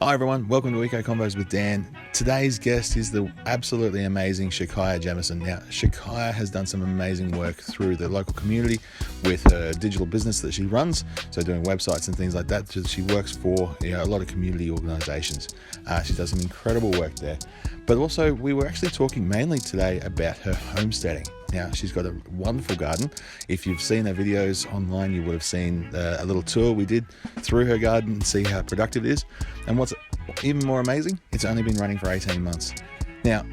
Hi everyone, welcome to Eco Convos with Dan. Today's guest is the absolutely amazing Shakya Jemison. Now, Shakya has done some amazing work through the local community with her digital business that she runs, so doing websites and things like that. She works for a lot of community organisations. She does some incredible work there. But also, we were actually talking mainly today about her homesteading. Now, she's got a wonderful garden. If you've seen her videos online, you would have seen a little tour we did through her garden and see how productive it is. And what's even more amazing, it's only been running for 18 months. Now,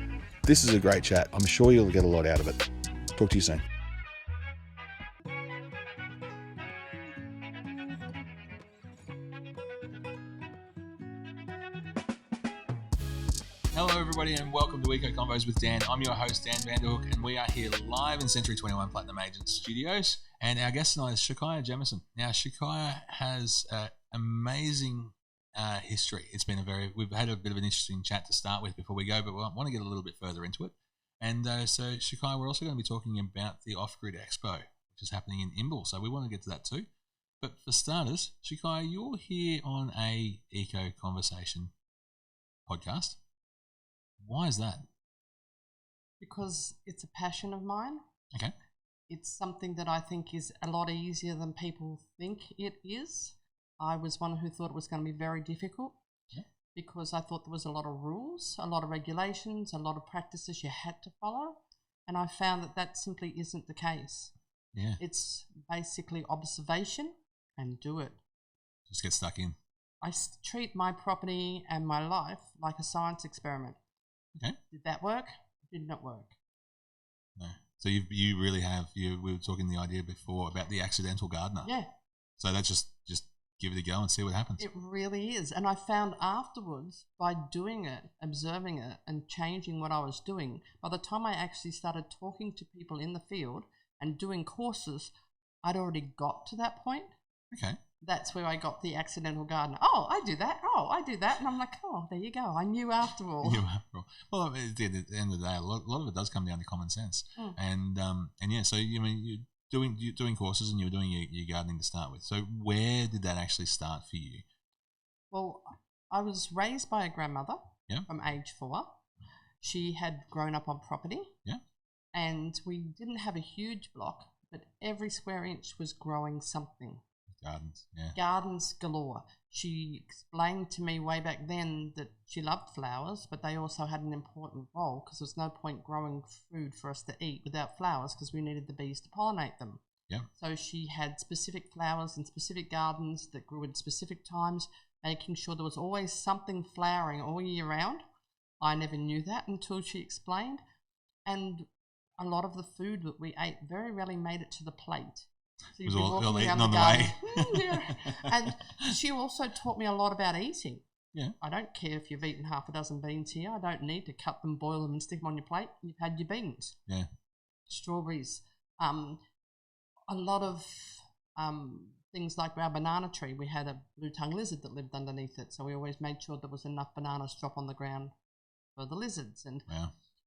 this is a great chat. I'm sure you'll get a lot out of it. Talk to you soon. Hello everybody and welcome to Eco Convos with Dan. I'm your host Dan Vanderhook and we are here live in Century 21 Platinum Agent Studios, and our guest tonight is Shakya Jemison. Now, Shakya has an amazing history. We've had a bit of an interesting chat to start with before we go, but we want to get a little bit further into it. And so Shakya, we're also going to be talking about the Off-Grid Expo, which is happening in Imbil, so we want to get to that too. But for starters, Shakya, you're here on a Eco Conversation podcast. Why is that? Because it's a passion of mine. Okay. It's something that I think is a lot easier than people think it is. I was one who thought it was going to be very difficult because I thought there was a lot of rules, a lot of regulations, a lot of practices you had to follow. And I found that that simply isn't the case. Yeah. It's basically observation and do it. Just get stuck in. I treat my property and my life like a science experiment. Okay. Did that work? Did not work. No. So you really have, we were talking the idea before about the accidental gardener. Yeah. So that's just give it a go and see what happens. It really is. And I found afterwards, by doing it, observing it, and changing what I was doing, by the time I actually started talking to people in the field and doing courses, I'd already got to that point. Okay. That's where I got the accidental gardener. Oh, I do that. Oh, I do that. And I'm like, oh, there you go. I knew after all. Well, at the end of the day, a lot of it does come down to common sense. And yeah, so you're doing courses and you were doing your gardening to start with. So where did that actually start for you? Well, I was raised by a grandmother from age 4. She had grown up on property. Yeah. And we didn't have a huge block, but every square inch was growing something. Gardens, yeah. Gardens galore. She explained to me way back then that she loved flowers, but they also had an important role because there was no point growing food for us to eat without flowers because we needed the bees to pollinate them. Yeah. So she had specific flowers in specific gardens that grew at specific times, making sure there was always something flowering all year round. I never knew that until she explained. And a lot of the food that we ate very rarely made it to the plate. So it was all eaten on the way. Yeah. And she also taught me a lot about eating. Yeah. I don't care if you've eaten half a dozen beans here. I don't need to cut them, boil them and stick them on your plate. You've had your beans. Yeah. Strawberries. A lot of things like our banana tree. We had a blue-tongued lizard that lived underneath it. So we always made sure there was enough bananas drop on the ground for the lizards. And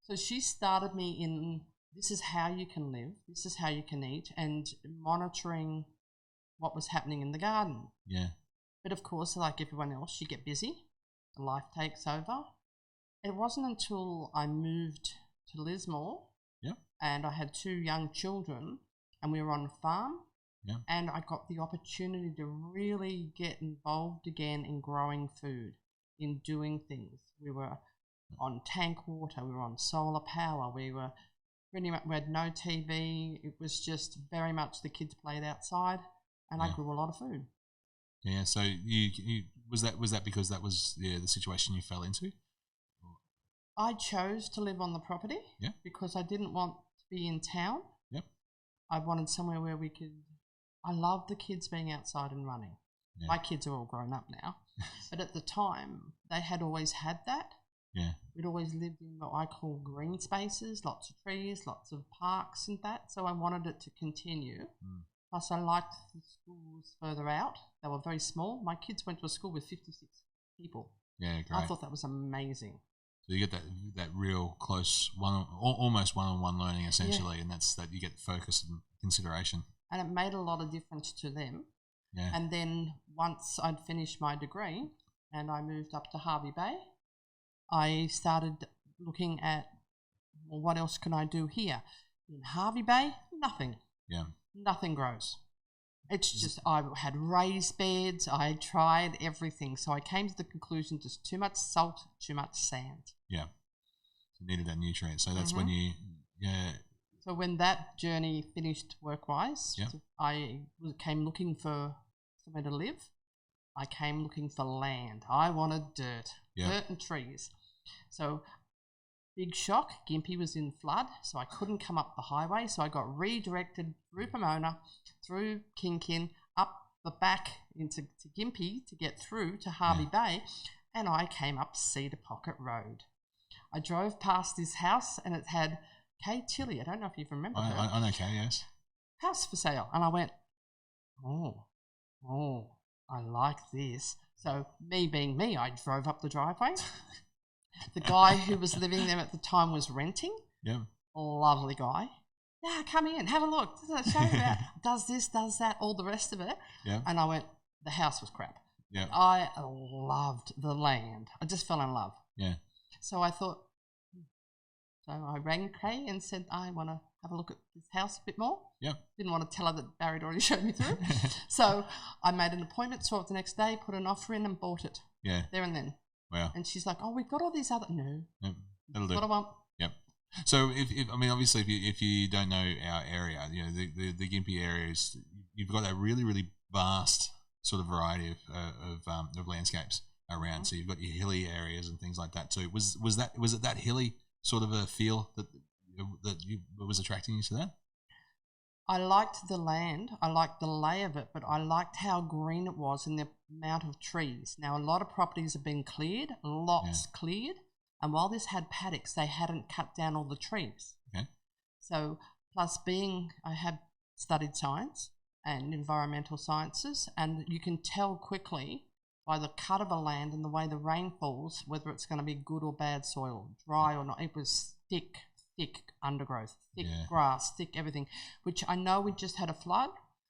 so she started me in... This is how you can live, this is how you can eat, and monitoring what was happening in the garden. Yeah. But of course, like everyone else, you get busy, life takes over. It wasn't until I moved to Lismore and I had 2 young children and we were on a farm and I got the opportunity to really get involved again in growing food, in doing things. We were on tank water, we were on solar power, we had no TV. It was just very much the kids played outside, and I grew a lot of food. Yeah. So you was that because that was the situation you fell into? I chose to live on the property because I didn't want to be in town. Yep. I wanted somewhere where we could. I love the kids being outside and running. Yeah. My kids are all grown up now, but at the time they had always had that. Yeah. We'd always lived in what I call green spaces, lots of trees, lots of parks and that. So I wanted it to continue. Plus I liked the schools further out. They were very small. My kids went to a school with 56 people. Yeah, great. I thought that was amazing. So you get that real close, almost one-on-one learning essentially, and that's that you get focus and consideration. And it made a lot of difference to them. Yeah. And then once I'd finished my degree, and I moved up to Hervey Bay. I started looking at, well, what else can I do here? In Hervey Bay, nothing. Yeah. Nothing grows. It's just, I had raised beds, I tried everything. So I came to the conclusion, just too much salt, too much sand. Yeah. So you needed that nutrient. So that's when you, So when that journey finished work-wise, I came looking for somewhere to live. I came looking for land. I wanted dirt and trees. So big shock, Gympie was in flood, so I couldn't come up the highway. So I got redirected through Pomona, through Kinkin, up the back into Gympie to get through to Hervey Bay, and I came up Cedar Pocket Road. I drove past this house and it had Kay Tilly. I don't know if you remember her. I know Kay, yes. House for sale. And I went, oh, I like this. So me being me, I drove up the driveway. The guy who was living there at the time was renting. Yeah. Lovely guy. Yeah, come in, have a look. Show you about, does this, does that, all the rest of it. Yeah. And I went, the house was crap. Yeah. I loved the land. I just fell in love. Yeah. So I thought, so I rang Kay and said, I want to have a look at this house a bit more. Yeah. Didn't want to tell her that Barry had already showed me through. So I made an appointment, saw it the next day, put an offer in and bought it. Yeah. There and then. Wow. And she's like, oh, we've got all these other, no. Yep. That'll do. What I want. Yep. So if I mean, obviously, if you don't know our area, you know, the Gympie area is, you've got a really, really vast sort of variety of landscapes around. So you've got your hilly areas and things like that too. Was it that hilly sort of a feel that was attracting you to that? I liked the land, I liked the lay of it, but I liked how green it was and the amount of trees. Now, a lot of properties have been cleared, lots cleared, and while this had paddocks, they hadn't cut down all the trees. Okay. So, plus I have studied science and environmental sciences, and you can tell quickly by the cut of a land and the way the rain falls, whether it's going to be good or bad soil, dry or not. It was thick undergrowth, thick grass, thick everything, which I know we just had a flood,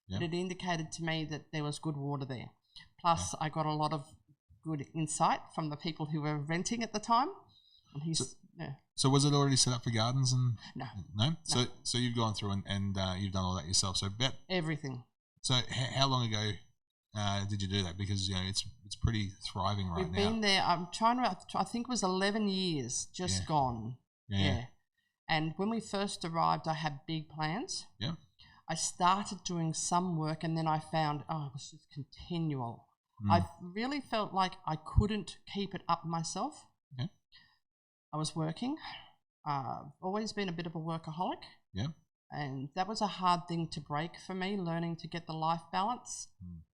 but it indicated to me that there was good water there. Plus, I got a lot of good insight from the people who were renting at the time. And so was it already set up for gardens? And No? So you've gone through and you've done all that yourself. So everything. So how long ago did you do that? Because, you know, it's pretty thriving right now. We've been there, I think it was 11 years just gone. Yeah. And when we first arrived, I had big plans. Yeah. I started doing some work and then I found, it was just continual. I really felt like I couldn't keep it up myself. Okay. I was working. Always been a bit of a workaholic. Yeah. And that was a hard thing to break for me, learning to get the life balance.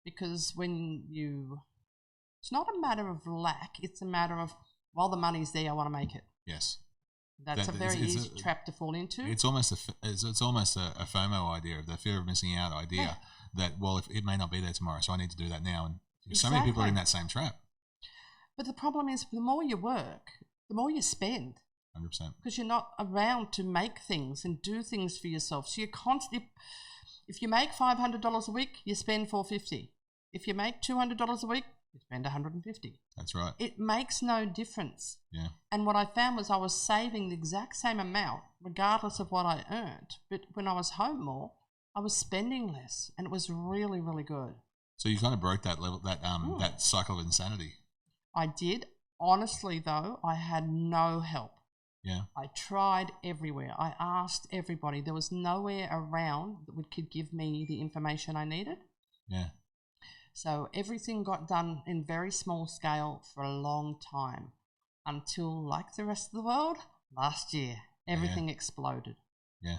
Because it's not a matter of lack, it's a matter of, while the money's there, I want to make it. Yes. That's a very easy trap to fall into. It's almost a FOMO idea, the fear of missing out idea, that, well, if it may not be there tomorrow, so I need to do that now. And so many people are in that same trap. But the problem is, the more you work, the more you spend. 100%. Because you're not around to make things and do things for yourself. So you're constantly, if you make $500 a week, you spend $450. If you make $200 a week, you spend $150. That's right. It makes no difference. Yeah. And what I found was I was saving the exact same amount regardless of what I earned. But when I was home more, I was spending less, and it was really, really good. So you kind of broke that level, that cycle of insanity. I did. Honestly, though, I had no help. Yeah. I tried everywhere. I asked everybody. There was nowhere around that could give me the information I needed. Yeah. So everything got done in very small scale for a long time until, like the rest of the world, last year, everything exploded. Yeah.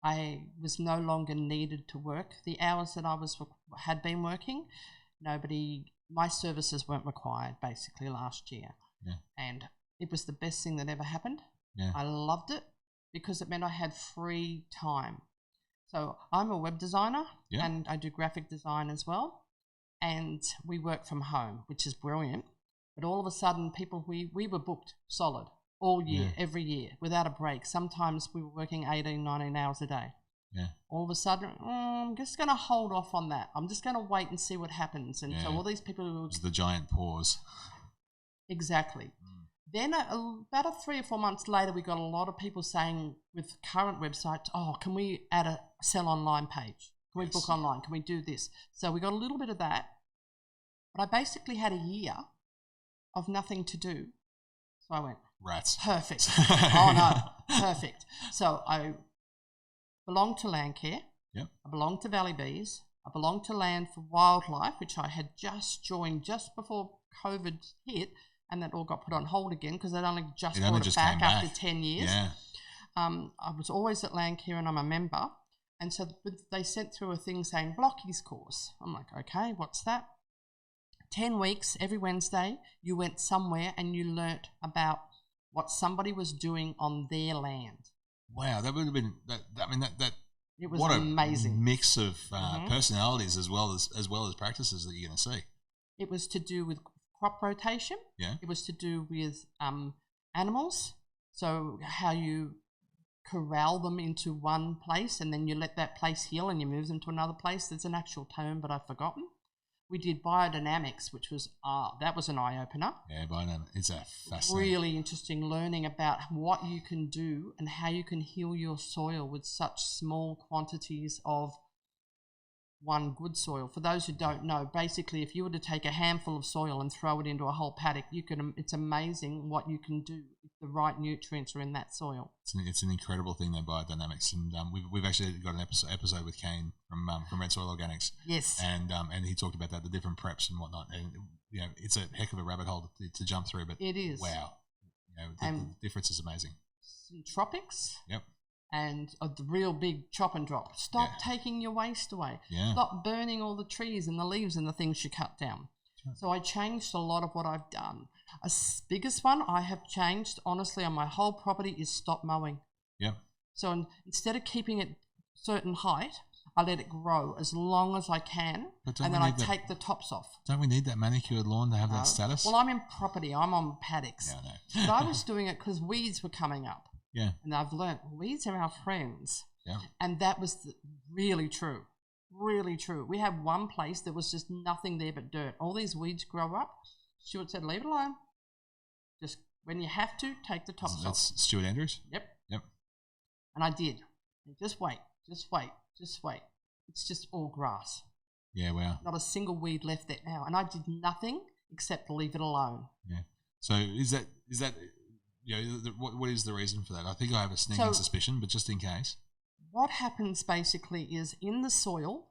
I was no longer needed to work. The hours that I had been working, my services weren't required basically last year. Yeah. And it was the best thing that ever happened. Yeah. I loved it because it meant I had free time. So I'm a web designer and I do graphic design as well. And we work from home, which is brilliant. But all of a sudden, we were booked solid all year, every year, without a break. Sometimes we were working 18, 19 hours a day. Yeah. All of a sudden, I'm just going to hold off on that. I'm just going to wait and see what happens. And so all these people who... It's the giant pause. Exactly. Then about 3 or 4 months later, we got a lot of people saying with current websites, oh, can we add a sell online page? Can we book online? Can we do this? So we got a little bit of that. But I basically had a year of nothing to do. So I went, rats. Perfect. Oh, no, perfect. So I belong to Landcare. Yep. I belong to Valley Bees. I belong to Land for Wildlife, which I had just joined just before COVID hit, and that all got put on hold again because they'd only just brought it back after 10 years. Yeah. I was always at Landcare and I'm a member. And so they sent through a thing saying Blockies course. I'm like, okay, what's that? 10 weeks, every Wednesday, you went somewhere and you learnt about what somebody was doing on their land. Wow, that would have been that. It was what amazing. A mix of personalities as well as practices that you're going to see. It was to do with crop rotation. Yeah. It was to do with animals. So how you corral them into one place and then you let that place heal and you move them to another place. There's an actual term, but I've forgotten. We did biodynamics, which was that was an eye-opener. Yeah, biodynamics. It's a fascinating. Really interesting learning about what you can do and how you can heal your soil with such small quantities of one good soil. For those who don't know, basically, if you were to take a handful of soil and throw it into a whole paddock, it's amazing what you can do if the right nutrients are in that soil. It's an incredible thing, that biodynamics, and we've actually got an episode with Kane from Red Soil Organics. Yes, and he talked about that, the different preps and whatnot, and it's a heck of a rabbit hole to jump through. But it is. Wow, the difference is amazing. Tropics. Yep. And the real big chop and drop. Stop taking your waste away. Yeah. Stop burning all the trees and the leaves and the things you cut down. Right. So I changed a lot of what I've done. Biggest one I have changed, honestly, on my whole property is stop mowing. Yeah. So instead of keeping it certain height, I let it grow as long as I can, and then I take the tops off. Don't we need that manicured lawn to have that status? Well, I'm in property. I'm on paddocks. Yeah, I know. But I was doing it because weeds were coming up. Yeah. And I've learnt weeds are our friends. Yeah. And that was really true. Really true. We had one place that was just nothing there but dirt. All these weeds grow up. Stuart said, leave it alone. Just when you have to, take the tops off. That's Stuart Andrews? Yep. Yep. And I did. Just wait. It's just all grass. Yeah, wow. Not a single weed left there now. And I did nothing except leave it alone. Yeah. So is that what is the reason for that? I think I have a sneaking suspicion, but just in case. What happens basically is in the soil,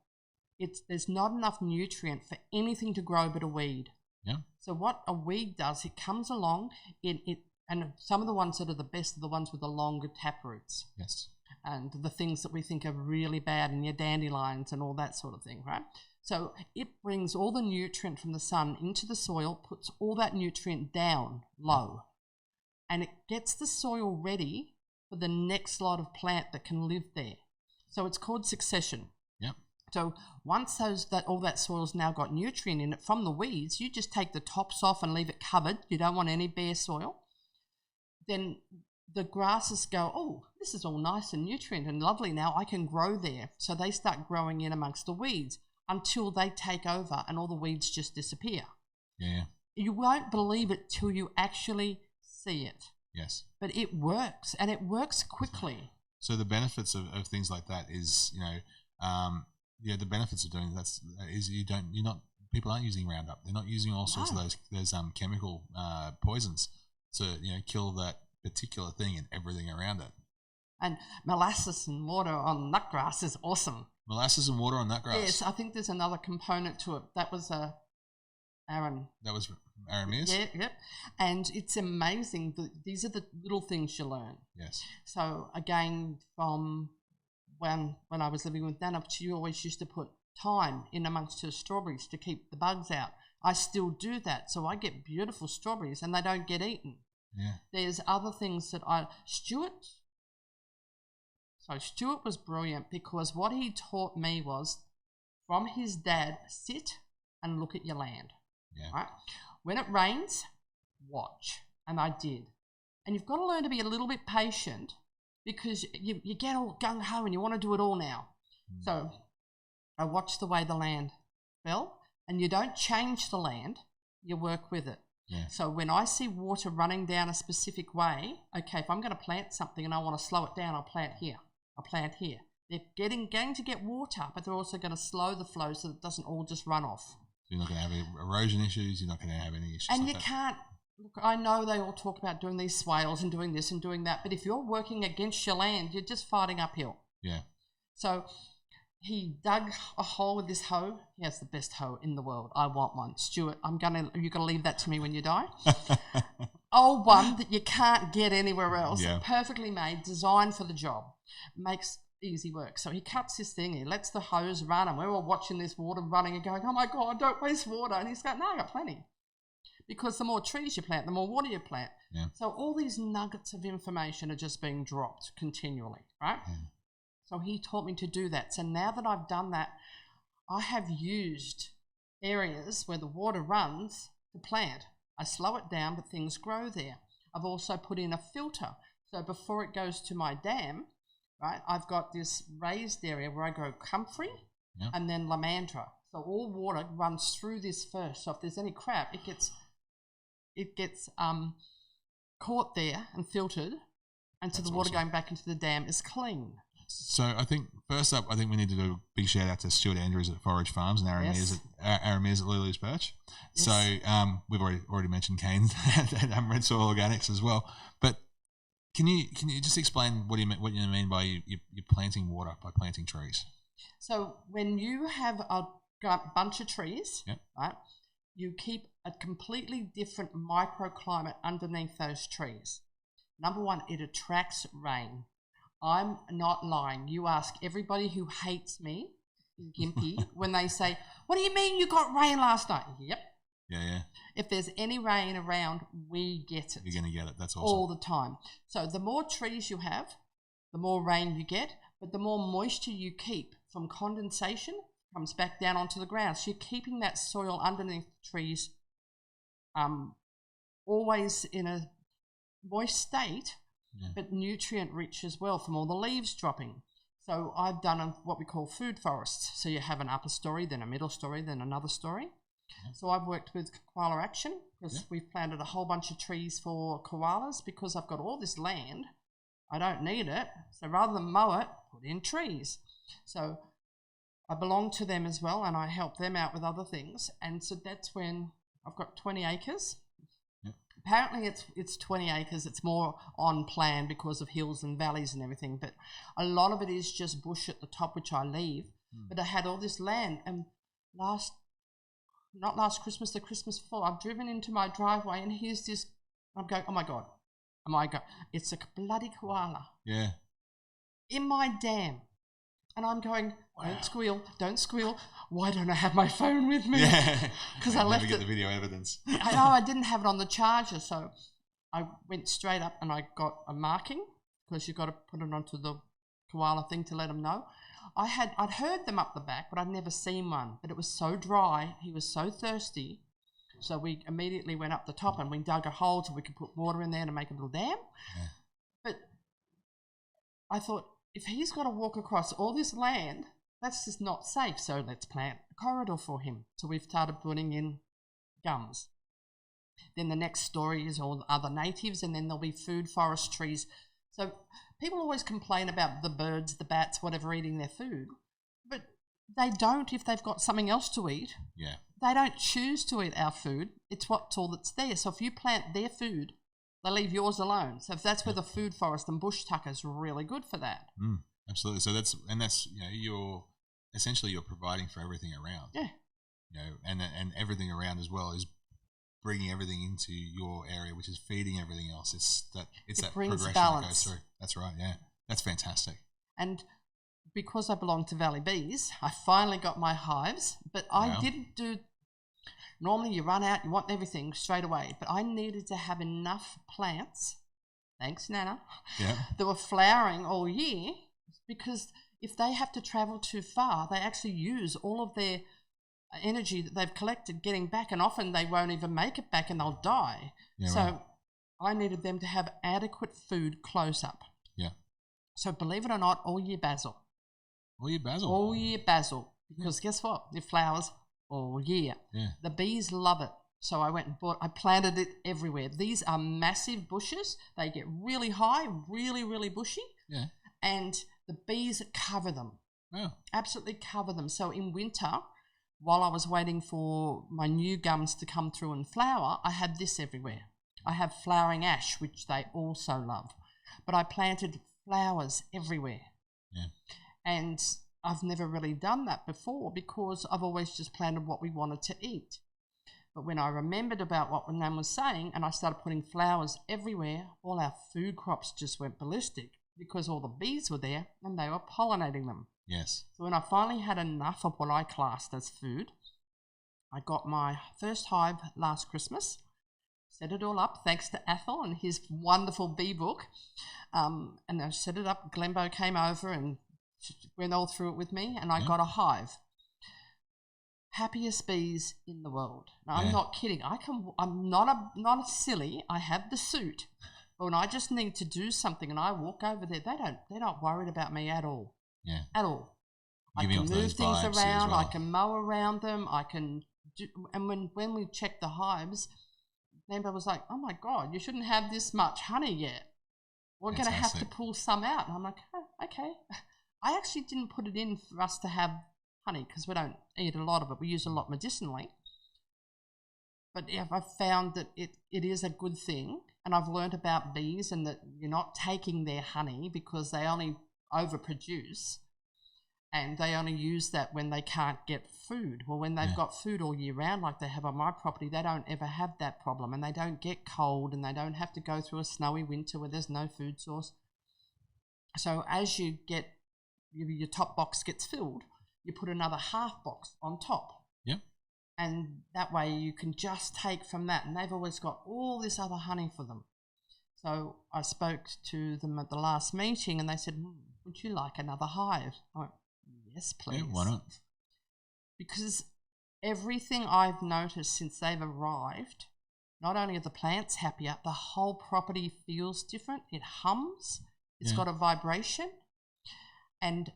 there's not enough nutrient for anything to grow but a weed. Yeah. So what a weed does, it comes along, and some of the ones that are the best are the ones with the longer tap roots. Yes. And the things that we think are really bad in your dandelions and all that sort of thing, right? So it brings all the nutrient from the sun into the soil, puts all that nutrient down low. And it gets the soil ready for the next lot of plant that can live there. So it's called succession. Yep. So once all that soil's now got nutrient in it from the weeds, you just take the tops off and leave it covered. You don't want any bare soil. Then the grasses go, oh, this is all nice and nutrient and lovely now. I can grow there. So they start growing in amongst the weeds until they take over and all the weeds just disappear. Yeah. You won't believe it till you actually see it. Yes. But it works, and it works quickly. So the benefits of things like that is, the benefits of doing that is people aren't using Roundup. They're not using all sorts of those chemical poisons to kill that particular thing and everything around it. And molasses and water on nutgrass is awesome. Molasses and water on nutgrass. Yes, I think there's another component to it. That was Aaron. That was Aaron Mears? Yeah, yep. And it's amazing. These are the little things you learn. Yes. So again, from when I was living with Nana, she always used to put thyme in amongst her strawberries to keep the bugs out. I still do that, so I get beautiful strawberries and they don't get eaten. Yeah. There's other things that Stuart was brilliant because what he taught me was from his dad, sit and look at your land. Yeah. Right? When it rains, watch. And I did. And you've got to learn to be a little bit patient because you get all gung-ho and you want to do it all now. So I watched the way the land fell, and you don't change the land, you work with it. Yeah. So when I see water running down a specific way, okay, if I'm going to plant something and I want to slow it down, I'll plant here. I'll plant here. They're going to get water, but they're also going to slow the flow so that it doesn't all just run off. So you're not going to have any erosion issues. You're not going to have any issues. And like you that. can't. Look, I know they all talk about doing these swales and doing this and doing that, but if you're working against your land, you're just fighting uphill. Yeah. So he dug a hole with this hoe. He has the best hoe in the world. I want one. Stuart, you're gonna leave that to me when you die. Old one that you can't get anywhere else. Yeah. Perfectly made, designed for the job. Makes easy work. So he cuts this thing, he lets the hose run, and we're all watching this water running and going, oh my God, don't waste water. And he's going, no, I got plenty. Because the more trees you plant, the more water you plant. Yeah. So all these nuggets of information are just being dropped continually, right? Yeah. So he taught me to do that. So now that I've done that, I have used areas where the water runs to plant. I slow it down, but things grow there. I've also put in a filter. So before it goes to my dam, right, I've got this raised area where I grow comfrey and then lamandra. So all water runs through this first. So if there's any crap, it gets caught there and filtered, and so the water going back into the dam is clean. So I think first up, we need to do a big shout out to Stuart Andrews at Forage Farms and Aaron Mears at Lulu's Perch. Yes. So we've already mentioned Canes and Red Soil Organics as well. But can you just explain what you mean by you're planting water by planting trees? So when you have a bunch of trees, right, you keep a completely different microclimate underneath those trees. Number one, it attracts rain. I'm not lying. You ask everybody who hates me, Gimpy, when they say, what do you mean you got rain last night? Yep. Yeah. If there's any rain around, we get it. You're going to get it. That's awesome. All the time. So the more trees you have, the more rain you get, but the more moisture you keep from condensation comes back down onto the ground. So you're keeping that soil underneath the trees always in a moist state, but nutrient rich as well from all the leaves dropping. So I've done what we call food forests. So you have an upper story, then a middle story, then another story. So I've worked with Koala Action because we've planted a whole bunch of trees for koalas because I've got all this land. I don't need it. So rather than mow it, put in trees. So I belong to them as well, and I help them out with other things. And so that's when I've got 20 acres. Apparently it's 20 acres. It's more on plan because of hills and valleys and everything. But a lot of it is just bush at the top, which I leave. But I had all this land, and not last Christmas, the Christmas before, I've driven into my driveway, and here's this. I'm going, oh my God, it's a bloody koala. Yeah. In my dam. And I'm going, don't squeal. Why don't I have my phone with me? Yeah. Because I left get the video evidence. I know I didn't have it on the charger, so I went straight up and I got a marking because you've got to put it onto the koala thing to let them know. I'd heard them up the back, but I'd never seen one. But it was so dry, he was so thirsty, so we immediately went up the top and we dug a hole so we could put water in there to make a little dam. Yeah. But I thought, if he's got to walk across all this land, that's just not safe. So let's plant a corridor for him. So we've started putting in gums. Then the next story is all the other natives, and then there'll be food forest trees. So people always complain about the birds, the bats, whatever, eating their food. But they don't if they've got something else to eat. Yeah. They don't choose to eat our food. It's all that's there. So if you plant their food, they leave yours alone. So if that's where the food forest and bush tucker is really good for that. Absolutely. So that's you're essentially providing for everything around. Yeah. And everything around as well is bringing everything into your area, which is feeding everything else. It that progression balance. That goes through. That's right. Yeah. That's fantastic. And because I belong to Valley Bees, I finally got my hives, but I didn't do. Normally you run out, you want everything straight away, but I needed to have enough plants, thanks Nana, that were flowering all year, because if they have to travel too far, they actually use all of their energy that they've collected getting back, and often they won't even make it back and they'll die. I needed them to have adequate food close up. Yeah. So believe it or not, all year basil. All year basil? All year basil. Because guess what? It flowers all year. Yeah. The bees love it. So I went and I planted it everywhere. These are massive bushes. They get really high, really, really bushy. Yeah. And the bees cover them. Oh. Absolutely cover them. So in winter, while I was waiting for my new gums to come through and flower, I had this everywhere. I have flowering ash, which they also love. But I planted flowers everywhere. Yeah. And I've never really done that before because I've always just planted what we wanted to eat. But when I remembered about what Nan was saying and I started putting flowers everywhere, all our food crops just went ballistic because all the bees were there and they were pollinating them. Yes. So when I finally had enough of what I classed as food, I got my first hive last Christmas, set it all up thanks to Athel and his wonderful bee book. And I set it up. Glenbo came over and went all through it with me and I got a hive. Happiest bees in the world. Now, I'm not kidding. I'm not a silly. I have the suit. But when I just need to do something and I walk over there, they're not worried about me at all. Yeah. At all. I can move things around. Well. I can mow around them. I can do, and when we checked the hives, Glenbo was like, "Oh my God, you shouldn't have this much honey yet. We're going to have to pull some out." And I'm like, "Oh, okay." I actually didn't put it in for us to have honey because we don't eat a lot of it. We use a lot medicinally. But I've found that it is a good thing, and I've learned about bees and that you're not taking their honey because they only overproduce and they only use that when they can't get food. Well, when they've got food all year round like they have on my property, they don't ever have that problem and they don't get cold and they don't have to go through a snowy winter where there's no food source. So as you get your top box gets filled, you put another half box on top. Yep. And that way you can just take from that. And they've always got all this other honey for them. So I spoke to them at the last meeting and they said, "Would you like another hive?" I went, "Yes, please." Yeah, why not? Because everything I've noticed since they've arrived, not only are the plants happier, the whole property feels different. It hums. It's got a vibration. And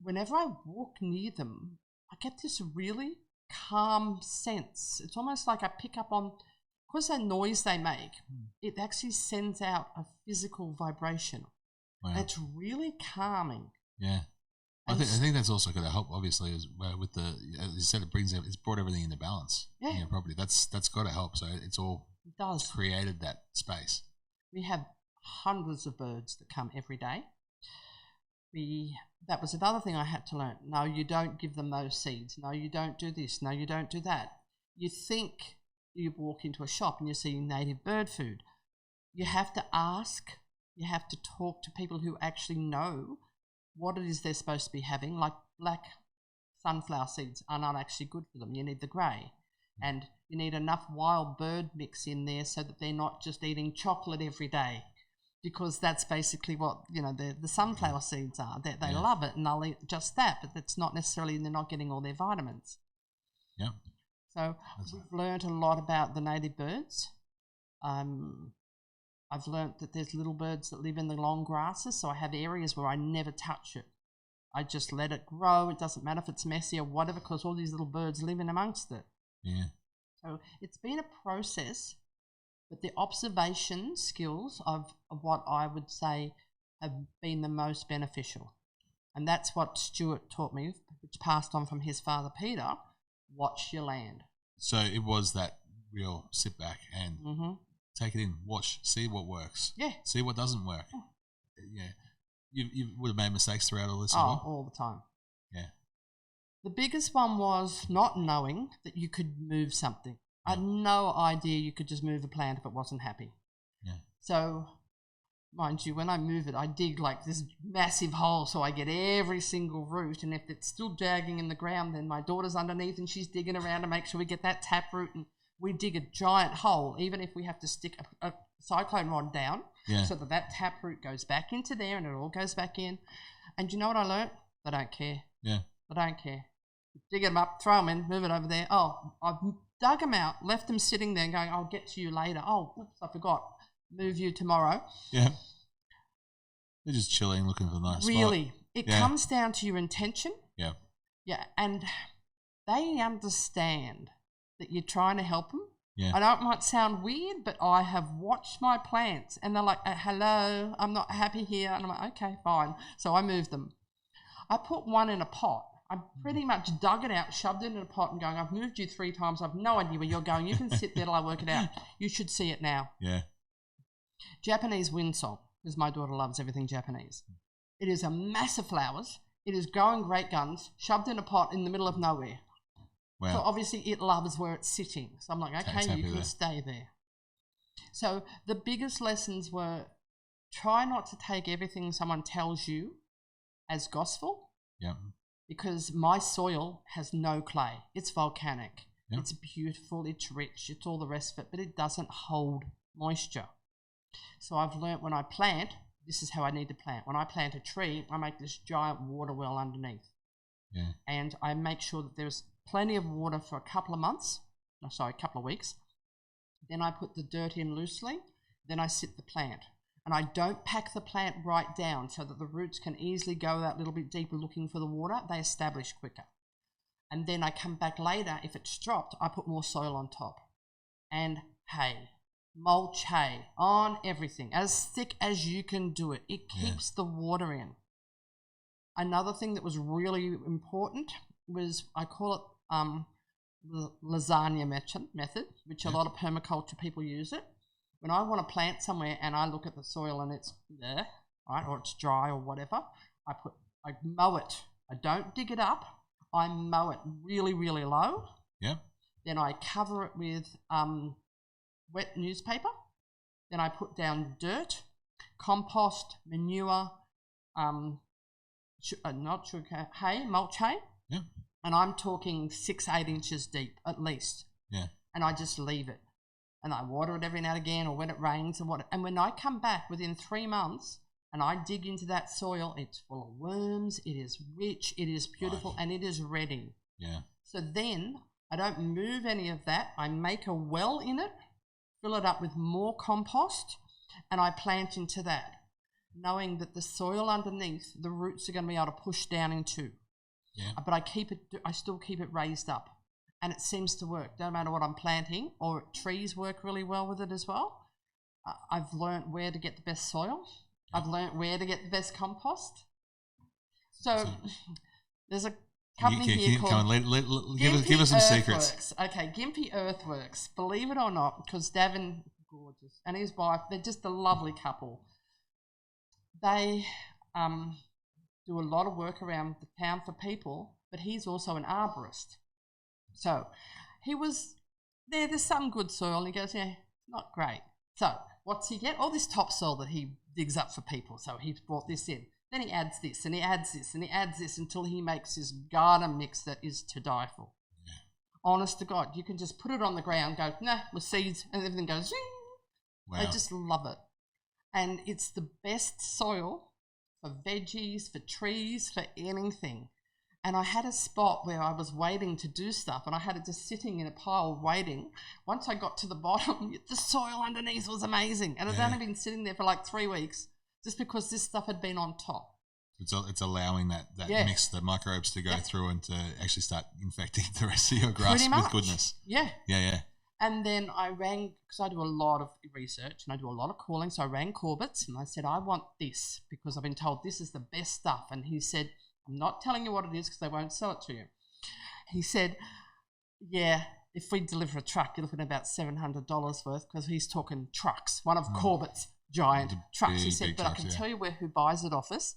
whenever I walk near them, I get this really calm sense. It's almost like I pick up on, because the noise they make, it actually sends out a physical vibration. Wow. It's really calming. Yeah. I think that's also going to help, obviously, as with the, as you said, it's brought everything into balance in your property. That's got to help. So it does created that space. We have hundreds of birds that come every day. That was another thing I had to learn. No, you don't give them those seeds. No, you don't do this. No, you don't do that. You think you walk into a shop and you see native bird food. You have to ask. You have to talk to people who actually know what it is they're supposed to be having. Like black sunflower seeds are not actually good for them. You need the grey. And you need enough wild bird mix in there so that they're not just eating chocolate every day. Because that's basically what, the sunflower seeds are. They love it and they'll eat just that, but that's not necessarily, they're not getting all their vitamins. Yeah. So we've learned a lot about the native birds. I've learnt that there's little birds that live in the long grasses, so I have areas where I never touch it. I just let it grow. It doesn't matter if it's messy or whatever, because all these little birds live in amongst it. Yeah. So it's been a process. But the observation skills of what I would say have been the most beneficial. And that's what Stuart taught me, which passed on from his father, Peter. Watch your land. So it was that real sit back and take it in, watch, see what works. Yeah. See what doesn't work. Yeah. You would have made mistakes throughout all this as well? All the time. Yeah. The biggest one was not knowing that you could move something. I had no idea you could just move a plant if it wasn't happy. Yeah. So, mind you, when I move it, I dig like this massive hole so I get every single root. And if it's still dragging in the ground, then my daughter's underneath and she's digging around to make sure we get that taproot. And we dig a giant hole, even if we have to stick a cyclone rod down so that taproot goes back into there and it all goes back in. And you know what I learnt? They don't care. Yeah. They don't care. Dig them up, throw them in, move it over there. Oh, I've dug them out, left them sitting there and going, "I'll get to you later." Oh, oops, I forgot. Move you tomorrow. Yeah. They're just chilling, looking for a nice spot. Really, it comes down to your intention. Yeah. Yeah, and they understand that you're trying to help them. Yeah. I know it might sound weird, but I have watched my plants and they're like, hello, I'm not happy here. And I'm like, okay, fine. So I moved them. I put one in a pot. I pretty much dug it out, shoved it in a pot and going, I've moved you 3 times. I've no idea where you're going. You can sit there till I work it out. You should see it now. Yeah. Japanese wind song, because my daughter loves everything Japanese. It is a massive flowers. It is growing great guns, shoved in a pot in the middle of nowhere. Wow. So obviously it loves where it's sitting. So I'm like, okay, you can stay there. So the biggest lessons were try not to take everything someone tells you as gospel. Yeah. Because my soil has no clay. It's volcanic. Yep. It's beautiful. It's rich. It's all the rest of it, but it doesn't hold moisture. So I've learnt when I plant, this is how I need to plant. When I plant a tree, I make this giant water well underneath. Yeah. And I make sure that there's plenty of water for a couple of weeks. Then I put the dirt in loosely. Then I sit the plant. And I don't pack the plant right down so that the roots can easily go that little bit deeper looking for the water. They establish quicker. And then I come back later. If it's dropped, I put more soil on top. And hay, mulch hay on everything, as thick as you can do it. It keeps the water in. Another thing that was really important was, I call it the Lasagna Method, which a lot of permaculture people use it. When I want to plant somewhere and I look at the soil and it's there, right, or it's dry or whatever, I mow it. I don't dig it up. I mow it really, really low. Yeah. Then I cover it with wet newspaper. Then I put down dirt, compost, manure, not sugar, hay, mulch hay. Yeah. And I'm talking 6-8 inches deep at least. Yeah. And I just leave it. And I water it every now and again, or when it rains and what. And when I come back within 3 months and I dig into that soil, it's full of worms, it is rich, it is beautiful, and it is ready. Yeah. So then I don't move any of that. I make a well in it, fill it up with more compost, and I plant into that, knowing that the soil underneath, the roots are going to be able to push down into. Yeah. But I still keep it raised up. And it seems to work. No matter what I'm planting, or trees work really well with it as well. I've learnt where to get the best soil. I've learnt where to get the best compost. So there's a company here called... Come on, give us some secrets. Okay, Gympie Earthworks. Believe it or not, because Davin, gorgeous, and his wife, they're just a lovely couple. They do a lot of work around the town for people, but he's also an arborist. So he was there. There's some good soil, and he goes, yeah, not great. So what's he get? All this topsoil that he digs up for people. So he's brought this in. Then he adds this, and he adds this, and he adds this until he makes this garden mix that is to die for. Yeah. Honest to God, you can just put it on the ground, go, nah, with seeds, and everything goes, zing. Wow. I just love it. And it's the best soil for veggies, for trees, for anything. And I had a spot where I was waiting to do stuff, and I had it just sitting in a pile waiting. Once I got to the bottom, the soil underneath was amazing. And it's only been sitting there for like 3 weeks just because this stuff had been on top. It's allowing that mix, the microbes to go through and to actually start infecting the rest of your grass with goodness. Yeah. Yeah, yeah. And then I rang, because I do a lot of research and I do a lot of calling, so I rang Corbett's and I said, I want this because I've been told this is the best stuff. And he said, I'm not telling you what it is because they won't sell it to you. He said, yeah, if we deliver a truck, you're looking at about $700 worth, because he's talking trucks, one of Corbett's giant trucks. He said, but trucks, I can tell you who buys it off us,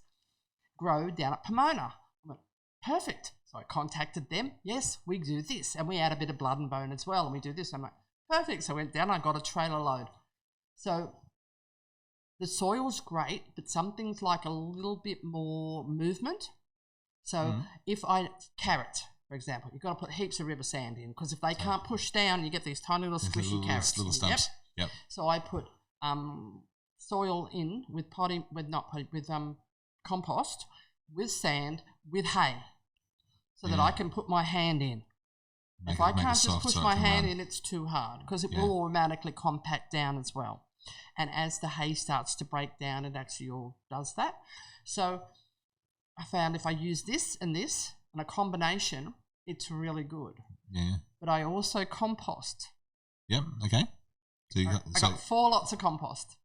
grow down at Pomona. I went, perfect. So I contacted them. Yes, we do this. And we add a bit of blood and bone as well. And we do this. I'm like, perfect. So I went down, I got a trailer load. So the soil's great, but some things like a little bit more movement. So carrot, for example, you've got to put heaps of river sand in, because if they can't push down, you get these tiny little squishy carrots. Little stumps. Yep. So I put soil in with compost, with sand, with hay, so that I can put my hand in. If I can't just push my hand in, it's too hard, because it will automatically compact down as well. And as the hay starts to break down, it actually all does that. So I found if I use this and a combination, it's really good. Yeah. But I also compost. Yep. Okay. So I got 4 lots of compost.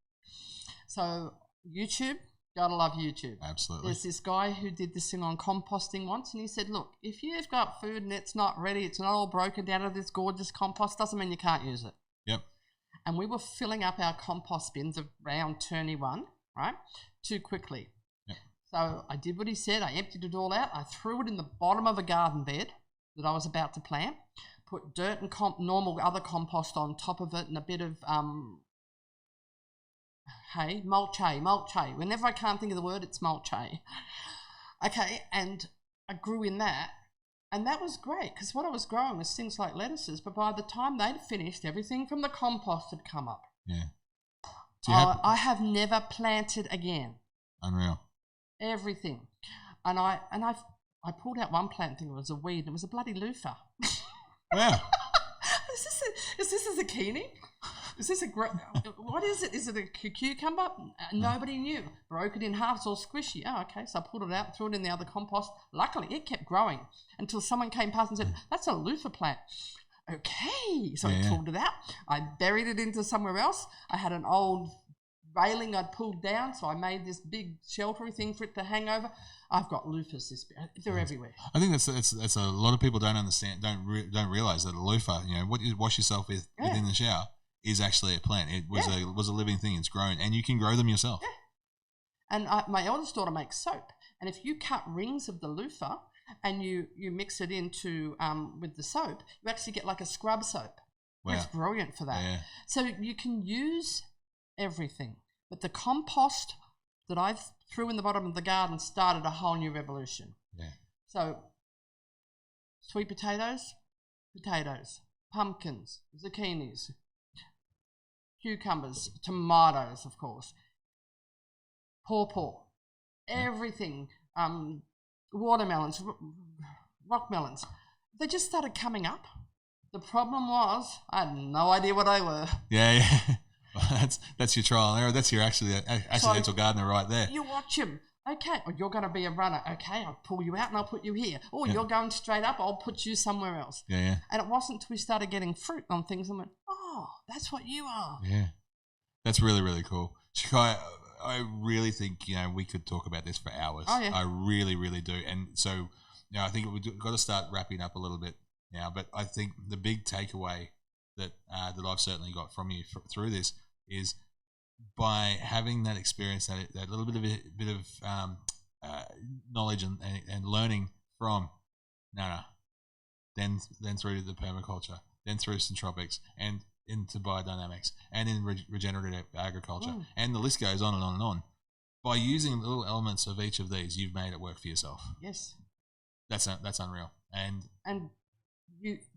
So YouTube, gotta love YouTube. Absolutely. There's this guy who did this thing on composting once, and he said, look, if you've got food and it's not ready, it's not all broken down into this gorgeous compost, doesn't mean you can't use it. Yep. And we were filling up our compost bins around turn 1, right, too quickly. Yep. So I did what he said. I emptied it all out. I threw it in the bottom of a garden bed that I was about to plant, put dirt and normal other compost on top of it, and a bit of mulch hay. Whenever I can't think of the word, it's mulch hay. Okay, and I grew in that, and that was great because what I was growing was things like lettuces, but by the time they'd finished, everything from the compost had come up. Yeah. I have never planted again. Unreal. Everything. And I pulled out one plant thing, it was a weed, and it was a bloody loofah. Wow. Is this a zucchini? Is this what is it? Is it a cucumber? Nobody knew. Broke it in half, it's all squishy. Oh, okay. So I pulled it out, threw it in the other compost. Luckily, it kept growing until someone came past and said, that's a loofah plant. Okay. So I pulled it out. I buried it into somewhere else. I had an old railing I'd pulled down, so I made this big sheltery thing for it to hang over. I've got loofahs. They're everywhere. I think that's a lot of people don't understand, don't realize that a loofah, what you wash yourself with within the shower, is actually a plant. It was a living thing. It's grown, and you can grow them yourself. Yeah. And my eldest daughter makes soap, and if you cut rings of the loofah and you mix it into with the soap, you actually get like a scrub soap. Wow. It's brilliant for that. Yeah. So you can use everything, but the compost that I threw in the bottom of the garden started a whole new revolution. Yeah. So sweet potatoes, pumpkins, zucchinis, cucumbers, tomatoes, of course, pawpaw, everything, watermelons, rock melons. They just started coming up. The problem was I had no idea what they were. Yeah. Well, that's your trial and error. That's your accidental gardener right there. You watch him. Okay, well, you're going to be a runner. Okay, I'll pull you out and I'll put you here. Oh, you're going straight up. I'll put you somewhere else. Yeah. And it wasn't until we started getting fruit on things and went, oh, that's what you are. Yeah, that's really, really cool. Shakya, I really think, we could talk about this for hours. Oh, yeah. I really, really do. And so, I think we've got to start wrapping up a little bit now. But I think the big takeaway that I've certainly got from you through this is by having that experience, that little bit of knowledge and learning from Nana, then through to the permaculture, then through centropics, and into biodynamics, and in regenerative agriculture, and the list goes on and on and on. By using little elements of each of these, you've made it work for yourself. Yes, that's unreal. And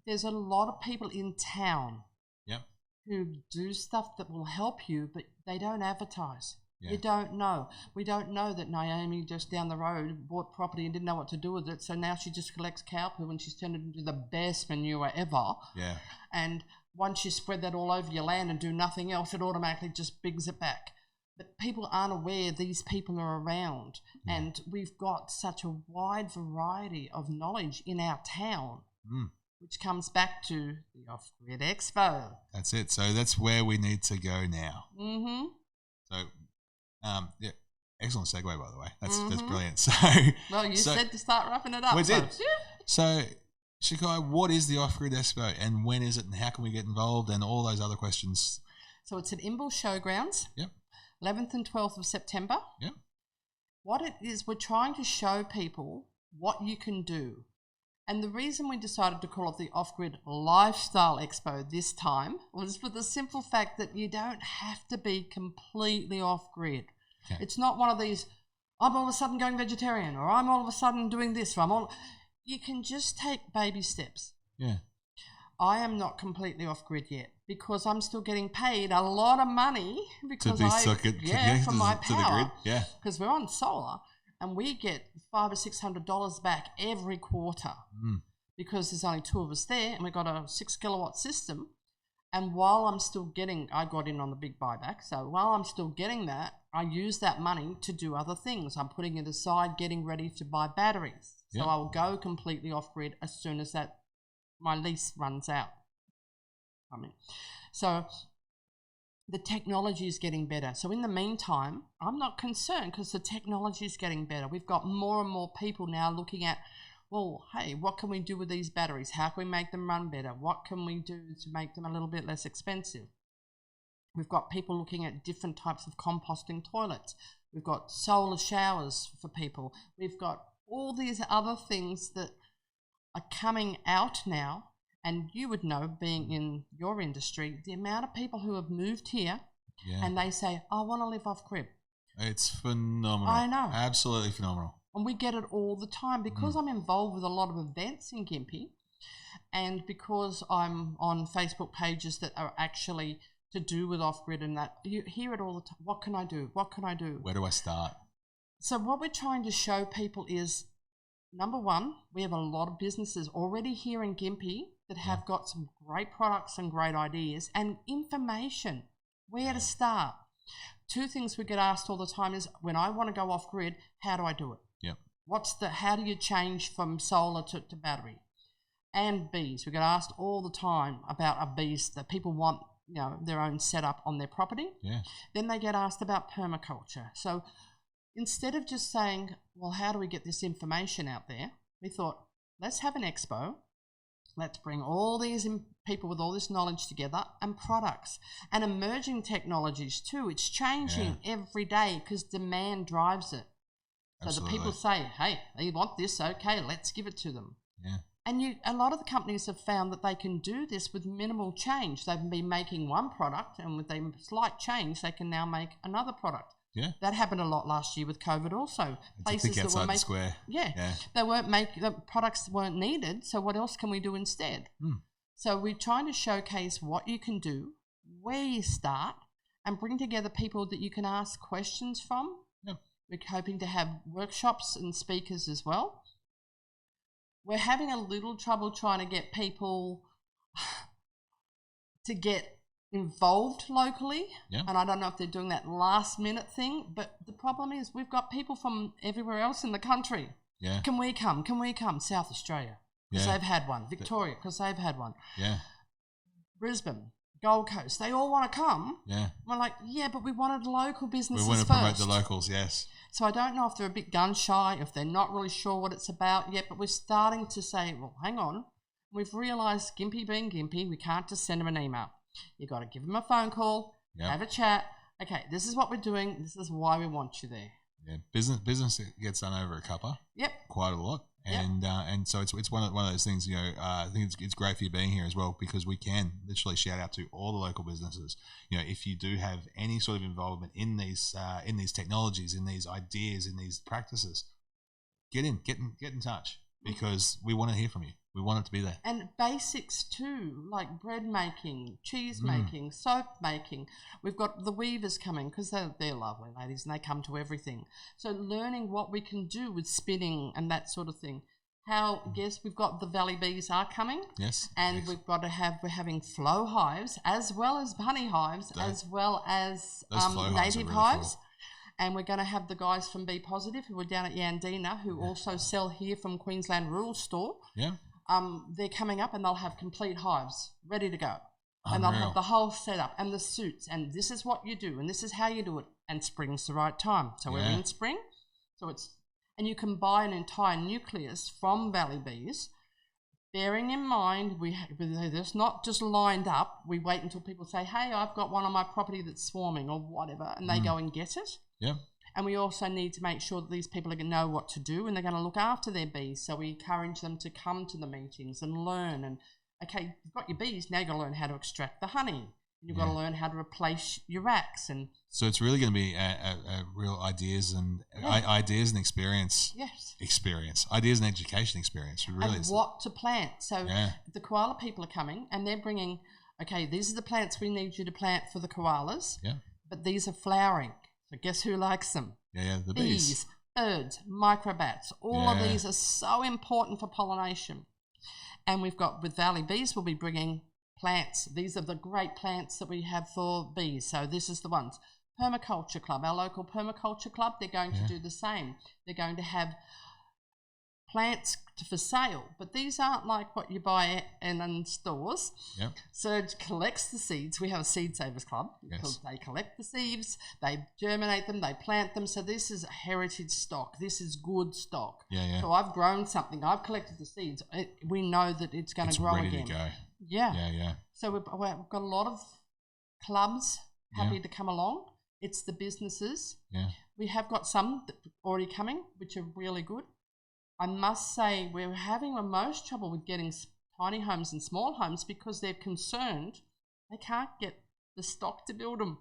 there's a lot of people in town. Yep. Who do stuff that will help you, but they don't advertise. Yeah. You don't know. We don't know that Naomi just down the road bought property and didn't know what to do with it, so now she just collects cow poo and she's turned it into the best manure ever. Yeah. And once you spread that all over your land and do nothing else, it automatically just bigs it back. But people aren't aware these people are around, and we've got such a wide variety of knowledge in our town. Which comes back to the Off-Grid Expo. That's it. So that's where we need to go now. Mm-hmm. So, excellent segue, by the way. That's brilliant. So, well, you said to start wrapping it up. We did. So, Shakya, what is the Off-Grid Expo, and when is it, and how can we get involved, and all those other questions? So it's at Imbil Showgrounds. Yep. 11th and 12th of September. Yep. What it is, we're trying to show people what you can do. And the reason we decided to call it the Off-Grid Lifestyle Expo this time was for the simple fact that you don't have to be completely off-grid. Okay. It's not one of these, I'm all of a sudden going vegetarian, or I'm all of a sudden doing this, or you can just take baby steps. Yeah. I am not completely off-grid yet because I'm still getting paid a lot of money because from my power. To the grid. Yeah. Because we're on solar. And we get $500 or $600 back every quarter because there's only 2 of us there, and we've got a 6 kilowatt system. And while I'm still getting, I got in on the big buyback. So while I'm still getting that, I use that money to do other things. I'm putting it aside, getting ready to buy batteries. So I will go completely off grid as soon as that my lease runs out. So the technology is getting better. So in the meantime, I'm not concerned because the technology is getting better. We've got more and more people now looking at, well, hey, what can we do with these batteries? How can we make them run better? What can we do to make them a little bit less expensive? We've got people looking at different types of composting toilets. We've got solar showers for people. We've got all these other things that are coming out now. And you would know, being in your industry, the amount of people who have moved here and they say, I want to live off grid. It's phenomenal. I know. Absolutely phenomenal. And we get it all the time because I'm involved with a lot of events in Gympie, and because I'm on Facebook pages that are actually to do with off-grid and that. You hear it all the time. What can I do? What can I do? Where do I start? So what we're trying to show people is, number one, we have a lot of businesses already here in Gympie that have got some great products and great ideas and information where to start. Two things we get asked all the time is, when I want to go off grid, how do I do it? How do you change from solar to battery? And bees. We get asked all the time about our bees that people want, their own setup on their property. Then they get asked about permaculture. So instead of just saying, well, how do we get this information out there? We thought, let's have an expo. Let's bring all these people with all this knowledge together, and products and emerging technologies too. It's changing every day because demand drives it. So the people say, hey, they want this, okay, let's give it to them. And a lot of the companies have found that they can do this with minimal change. They've been making one product, and with a slight change, they can now make another product. That happened a lot last year with COVID also. Places that were making square. They weren't the products weren't needed, so what else can we do instead? So we're trying to showcase what you can do, where you start, and bring together people that you can ask questions from. We're hoping to have workshops and speakers as well. We're having a little trouble trying to get people to get involved locally, and I don't know if they're doing that last minute thing, but the problem is we've got people from everywhere else in the country. Can we come? South Australia, because they've had one. Victoria, because they've had one. Brisbane, Gold Coast, they all want to come. We're like, but we wanted local businesses first. We want to promote the locals, So I don't know if they're a bit gun shy, if they're not really sure what it's about yet, but we're starting to say, well, hang on. We've realised Gympie being Gympie, we can't just send them an email. You've got to give them a phone call, have a chat. Okay, this is what we're doing. This is why we want you there. Business gets done over a cuppa. Quite a lot. And so it's one of those things, I think it's great for you being here as well, because we can literally shout out to all the local businesses. If you do have any sort of involvement in these technologies, in these ideas, in these practices, get in touch, because we want to hear from you. We want it to be there. And basics too, like bread making, cheese making, soap making. We've got the weavers coming, because they're lovely ladies and they come to everything. So learning what we can do with spinning and that sort of thing. We've got the valley bees are coming. And we're having flow hives as well as honey hives, as well as native hives. Cool. And we're going to have the guys from Be Positive, who are down at Yandina, who also sell here from Queensland Rural Store. They're coming up, and they'll have complete hives ready to go. And they'll have the whole setup and the suits, and this is what you do, and this is how you do it. And spring's the right time. So we're in spring. And you can buy an entire nucleus from Valley Bees, bearing in mind it's not just lined up. We wait until people say, hey, I've got one on my property that's swarming or whatever, and they go and get it. And we also need to make sure that these people are going to know what to do, and they're going to look after their bees. So we encourage them to come to the meetings and learn. And, okay, you've got your bees, now you've got to learn how to extract the honey. And you've got to learn how to replace your racks. And so it's really going to be a real ideas and experience. Ideas and education experience. It really is. What to plant. So the koala people are coming, and they're bringing, okay, these are the plants we need you to plant for the koalas. But these are flowering. So guess who likes them? The bees. Birds, microbats. All of these are so important for pollination. And we've got, with Valley Bees, we'll be bringing plants. These are the great plants that we have for bees. So this is the ones. Permaculture Club, our local permaculture club, they're going to do the same. They're going to have plants for sale, but these aren't like what you buy in stores. Yep. So it collects the seeds. We have a seed savers club. Yes. They collect the seeds, they germinate them, they plant them. So this is heritage stock. This is good stock. Yeah. So I've grown something. I've collected the seeds. We know that it's going to grow again. It's ready to go. Yeah. So we've got a lot of clubs happy to come along. It's the businesses. Yeah. We have got some already coming, which are really good. I must say we're having the most trouble with getting tiny homes and small homes because they're concerned they can't get the stock to build them.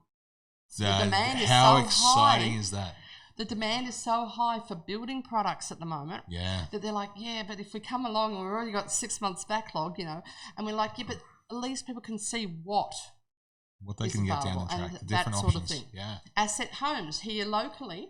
The demand is how so exciting high. is that? The demand is so high for building products at the moment that they're like, but if we come along and we've already got 6 months backlog, and we're like, but at least people can see what they can get down the track, the different that options. Sort of thing. Yeah. Asset homes here locally,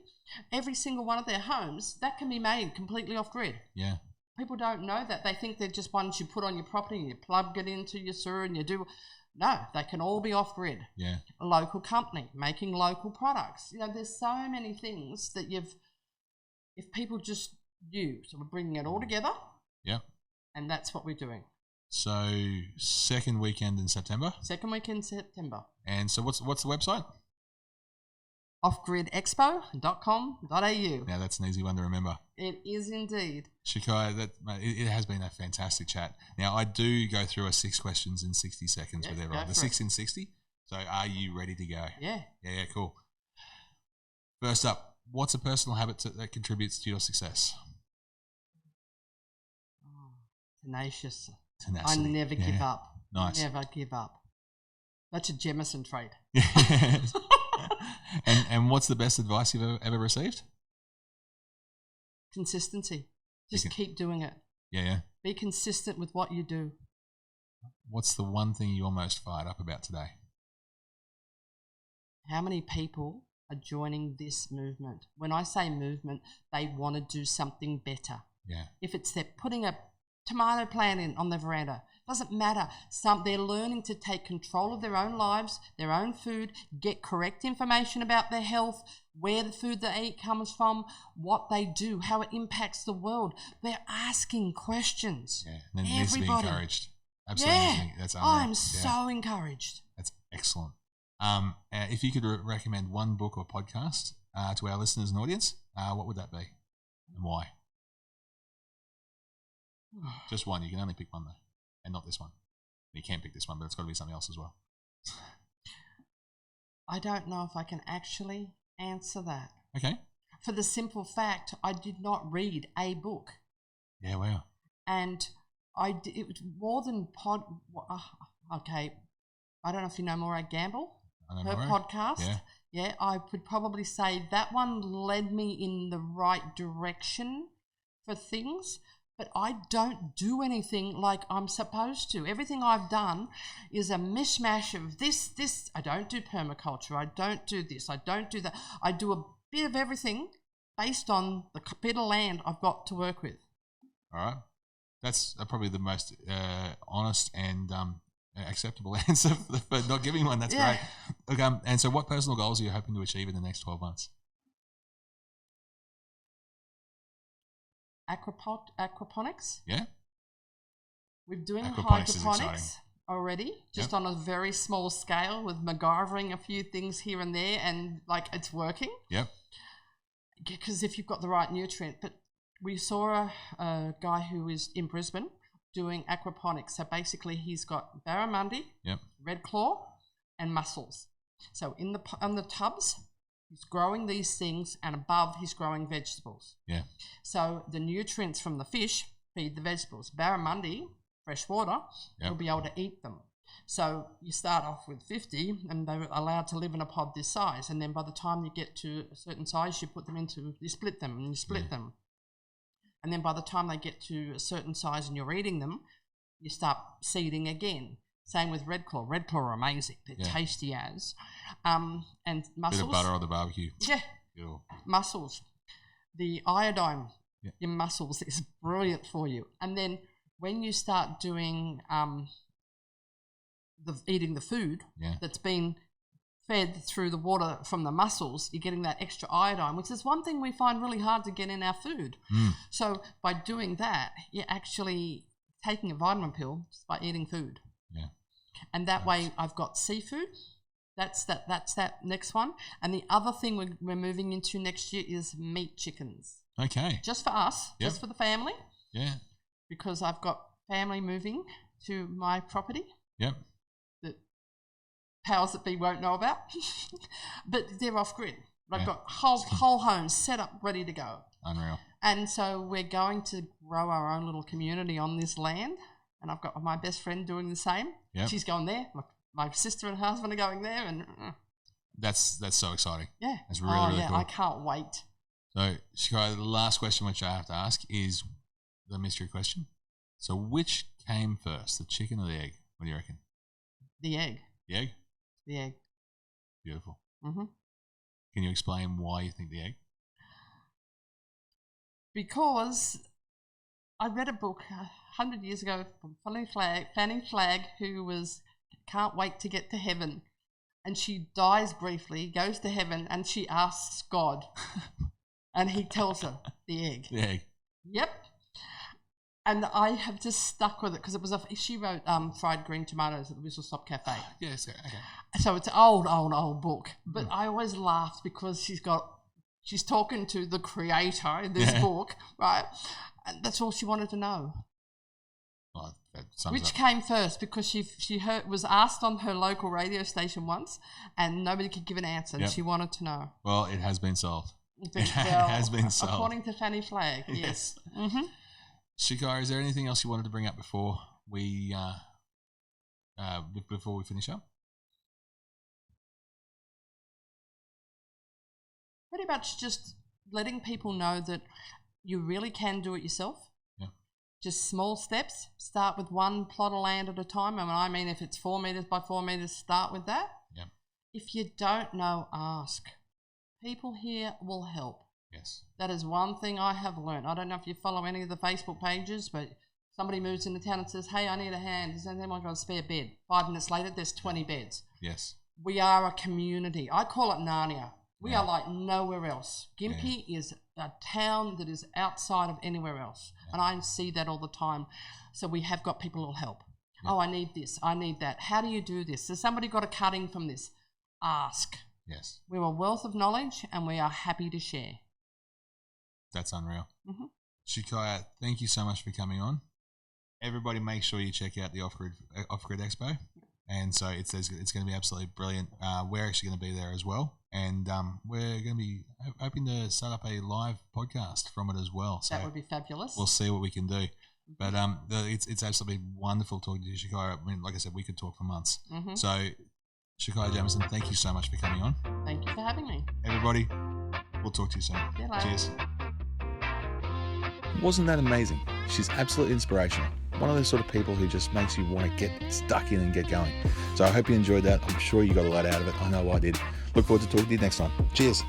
every single one of their homes, that can be made completely off-grid. Yeah. People don't know that. They think they're just ones you put on your property and you plug it into your sewer and you do. No, they can all be off-grid. Yeah. A local company making local products. There's so many things that if people just knew. So we're bringing it all together. Yeah. And that's what we're doing. So second weekend in September. And so what's the website? offgridexpo.com.au. Now that's an easy one to remember. It is indeed. Shakya, it has been a fantastic chat. Now I do go through a 6 questions in 60 seconds with everyone. The 6 in 60. So are you ready to go? Yeah. Yeah, cool. First up, what's a personal habit that contributes to your success? Tenacious. Tenacity. I never give up. Nice. Never give up. That's a Jemison trait. And what's the best advice you've ever received? Consistency. Just keep doing it. Yeah. Be consistent with what you do. What's the one thing you're most fired up about today? How many people are joining this movement? When I say movement, they want to do something better. Yeah. If it's they're putting a tomato plant in on the veranda, doesn't matter. They're learning to take control of their own lives, their own food, get correct information about their health, where the food they eat comes from, what they do, how it impacts the world. They're asking questions. Yeah, and it needs to be encouraged. Absolutely. Yeah. That's I'm so encouraged. That's excellent. If you could recommend one book or podcast to our listeners and audience, what would that be and why? Just one. You can only pick one though, and not this one. You can't pick this one, but it's got to be something else as well. I don't know if I can actually answer that. Okay. For the simple fact, I did not read a book. Yeah, wow. And it was more than okay, I don't know if you know Maura Gamble, her podcast. Yeah, I would probably say that one led me in the right direction for things. But I don't do anything like I'm supposed to. Everything I've done is a mishmash of this. I don't do permaculture. I don't do this. I don't do that. I do a bit of everything based on the bit of land I've got to work with. All right. That's probably the most honest and acceptable answer for not giving one. That's great. Okay, and so what personal goals are you hoping to achieve in the next 12 months? Aquaponics. Yeah. We're doing Aquaponics hydroponics already, just on a very small scale with MacGyvering a few things here and there, and it's working. Yep. Because if you've got the right nutrient, but we saw a guy who is in Brisbane doing aquaponics. So basically, he's got barramundi, red claw, and mussels. So on the tubs, he's growing these things, and above he's growing vegetables. Yeah. So the nutrients from the fish feed the vegetables. Barramundi, fresh water, will be able to eat them. So you start off with 50, and they're allowed to live in a pod this size. And then by the time you get to a certain size, you split them, and you split them. And then by the time they get to a certain size and you're eating them, you start seeding again. Same with red claw. Red claw are amazing. They're tasty as. And mussels. Bit of butter on the barbecue. Yeah. Cool. Mussels. The iodine in mussels is brilliant for you. And then when you start doing eating the food that's been fed through the water from the mussels, you're getting that extra iodine, which is one thing we find really hard to get in our food. So by doing that, you're actually taking a vitamin pill just by eating food. Yeah. And that way I've got seafood. That's that next one. And the other thing we're moving into next year is meat chickens. Okay. Just for us, just for the family. Yeah. Because I've got family moving to my property. Yep. Powers that be won't know about, but they're off grid. I've got whole homes set up, ready to go. Unreal. And so we're going to grow our own little community on this land, and I've got my best friend doing the same. Yep. She's going there. My sister and husband are going there, and that's so exciting. Yeah, it's really cool. I can't wait. So, Shakya, the last question which I have to ask is the mystery question. So, which came first, the chicken or the egg? What do you reckon? The egg. The egg? The egg. Beautiful. Mm-hmm. Can you explain why you think the egg? Because I read a book 100 years ago from Fanny Flagg, who can't wait to get to heaven. And she dies briefly, goes to heaven, and she asks God. And he tells her, the egg. The egg. Yep. And I have just stuck with it because she wrote Fried Green Tomatoes at the Whistle Stop Cafe. Yes, okay. So it's an old book. But I always laughed because she's talking to the creator in this book, right? And that's all she wanted to know. Well, that sums Which up. came first, because she was asked on her local radio station once and nobody could give an answer, and she wanted to know. Well, it has been solved. It has been solved. According to Fanny Flagg, yes. Mm-hmm. Shakya, is there anything else you wanted to bring up before we finish up? Pretty much just letting people know that you really can do it yourself. Yeah. Just small steps. Start with one plot of land at a time. And I mean, if it's 4 meters by 4 meters, start with that. Yeah. If you don't know, ask. People here will help. Yes. That is one thing I have learned. I don't know if you follow any of the Facebook pages, but somebody moves into town and says, hey, I need a hand. Has anyone got a spare bed? 5 minutes later, there's 20 beds. Yes. We are a community. I call it Narnia. We are like nowhere else. Gympie is a town that is outside of anywhere else. Yeah. And I see that all the time. So we have got people who will help. Yeah. Oh, I need this. I need that. How do you do this? Has somebody got a cutting from this? Ask. Yes. We're a wealth of knowledge and we are happy to share. That's unreal. Mm-hmm. Shakya, thank you so much for coming on. Everybody make sure you check out the Off-Grid Expo. And so it's going to be absolutely brilliant. We're actually going to be there as well. And we're going to be hoping to set up a live podcast from it as well. So that would be fabulous. We'll see what we can do. But it's absolutely wonderful talking to you, Shakya. I mean, like I said, we could talk for months. Mm-hmm. So, Shakya Jemison, thank you so much for coming on. Thank you for having me. Everybody, we'll talk to you soon. Cheers. Wasn't that amazing? She's absolutely inspirational. One of those sort of people who just makes you want to get stuck in and get going. So I hope you enjoyed that. I'm sure you got a lot out of it. I know I did. Look forward to talking to you next time. Cheers.